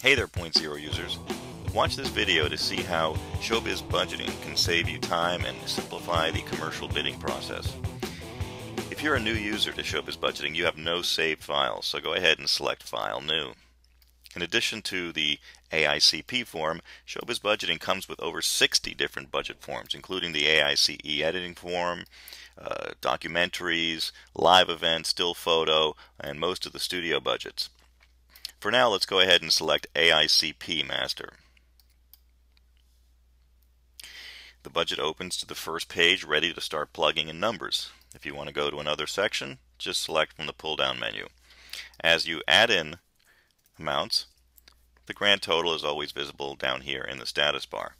Hey there, Point Zero users. Watch this video to see how Showbiz Budgeting can save you time and simplify the commercial bidding process. If you're a new user to Showbiz Budgeting, you have no saved files, so go ahead and select File New. In addition to the AICP form, Showbiz Budgeting comes with over 60 different budget forms, including the AICE editing form, documentaries, live events, still photo, and most of the studio budgets. For now, let's go ahead and select AICP Master. The budget opens to the first page ready to start plugging in numbers. If you want to go to another section, just select from the pull-down menu. As you add in amounts, the grand total is always visible down here in the status bar.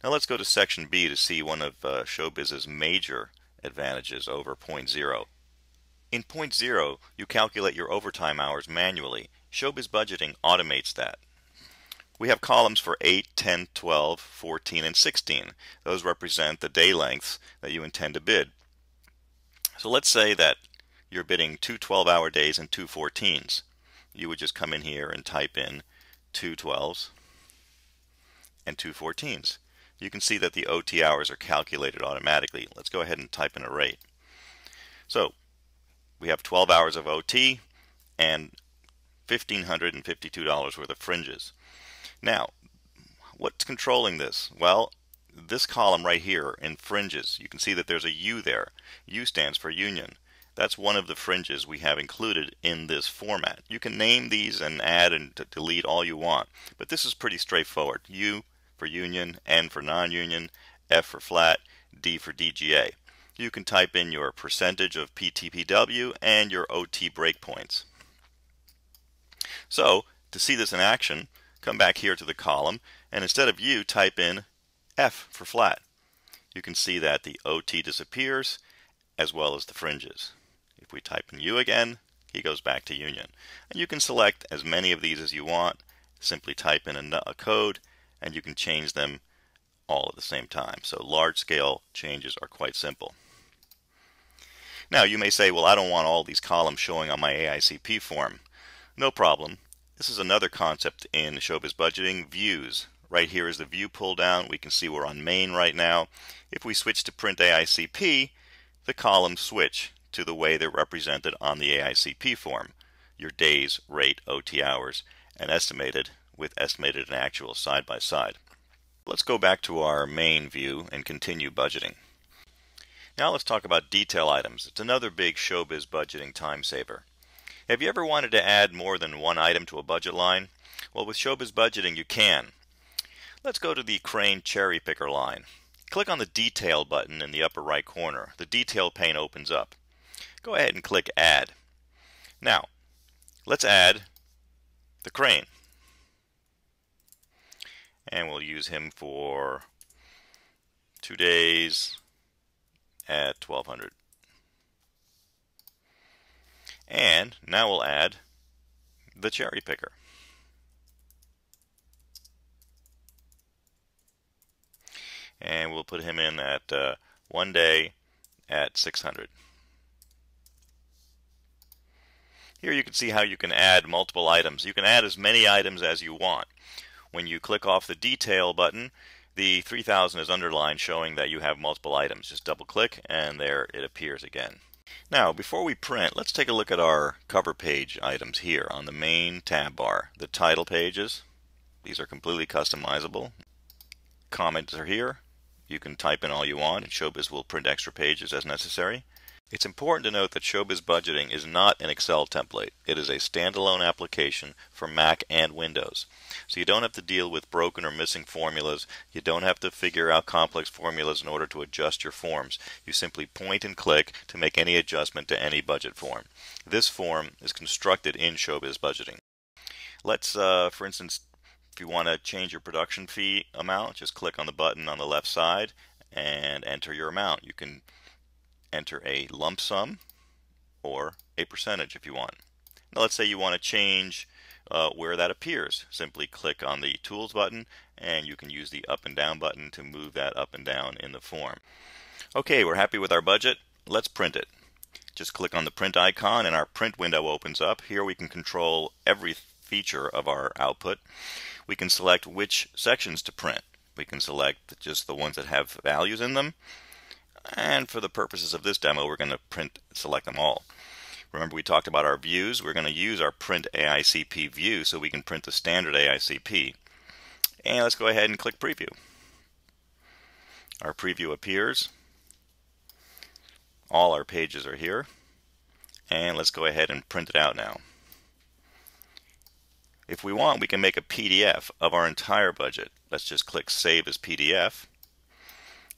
Now let's go to section B to see one of Showbiz's major advantages over Point Zero. In Point Zero, you calculate your overtime hours manually. Showbiz Budgeting automates that. We have columns for 8, 10, 12, 14, and 16. Those represent the day lengths that you intend to bid. So let's say that you're bidding 2 12-hour days and 2 14s. You would just come in here and type in 2 12s and 2 14s. You can see that the OT hours are calculated automatically. Let's go ahead and type in a rate. So we have 12 hours of OT and $1,552 worth of fringes. Now, what's controlling this? Well, this column right here in fringes, you can see that there's a U there. U stands for union. That's one of the fringes we have included in this format. You can name these and add and delete all you want, but this is pretty straightforward. U for union, N for non-union, F for flat, D for DGA. You can type in your percentage of PTPW and your OT breakpoints. So, to see this in action, come back here to the column, and instead of U, type in F for flat. You can see that the OT disappears, as well as the fringes. If we type in U again, he goes back to union. And you can select as many of these as you want. Simply type in a code, and you can change them all at the same time. So large-scale changes are quite simple. Now, you may say, well, I don't want all these columns showing on my AICP form. No problem. This is another concept in Showbiz Budgeting, views. Right here is the view pull down. We can see we're on main right now. If we switch to print AICP, the columns switch to the way they're represented on the AICP form. Your days, rate, OT hours, and estimated with estimated and actual side by side. Let's go back to our main view and continue budgeting. Now let's talk about detail items. It's another big Showbiz Budgeting time saver. Have you ever wanted to add more than one item to a budget line? Well, with Showbiz Budgeting you can. Let's go to the Crane Cherry Picker line. Click on the Detail button in the upper right corner. The Detail pane opens up. Go ahead and click Add. Now, let's add the crane. And we'll use him for 2 days at $1,200. And now we'll add the cherry picker. And we'll put him in at 1 day at $600. Here you can see how you can add multiple items. You can add as many items as you want. When you click off the detail button, the 3000 is underlined, showing that you have multiple items. Just double click and there it appears again. Now, before we print, let's take a look at our cover page items here on the main tab bar. The title pages, these are completely customizable. Comments are here. You can type in all you want, and Showbiz will print extra pages as necessary. It's important to note that Showbiz Budgeting is not an Excel template. It is a standalone application for Mac and Windows. So you don't have to deal with broken or missing formulas. You don't have to figure out complex formulas in order to adjust your forms. You simply point and click to make any adjustment to any budget form. This form is constructed in Showbiz Budgeting. Let's, for instance, if you want to change your production fee amount, just click on the button on the left side and enter your amount. You can enter a lump sum or a percentage if you want. Now let's say you want to change where that appears. Simply click on the Tools button and you can use the up and down button to move that up and down in the form. Okay, we're happy with our budget. Let's print it. Just click on the print icon and our print window opens up. Here we can control every feature of our output. We can select which sections to print. We can select just the ones that have values in them, and for the purposes of this demo we're going to select them all. Remember, we talked about our views. We're going to use our print AICP view so we can print the standard AICP. And let's go ahead and click preview. Our preview appears. All our pages are here. And let's go ahead and print it out now. If we want, we can make a PDF of our entire budget. Let's just click Save as PDF.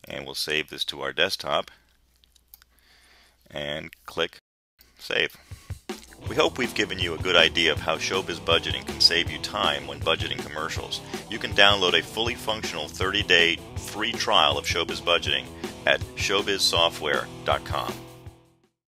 And we'll save this to our desktop. And click Save. We hope we've given you a good idea of how Showbiz Budgeting can save you time when budgeting commercials. You can download a fully functional 30-day free trial of Showbiz Budgeting at showbizsoftware.com.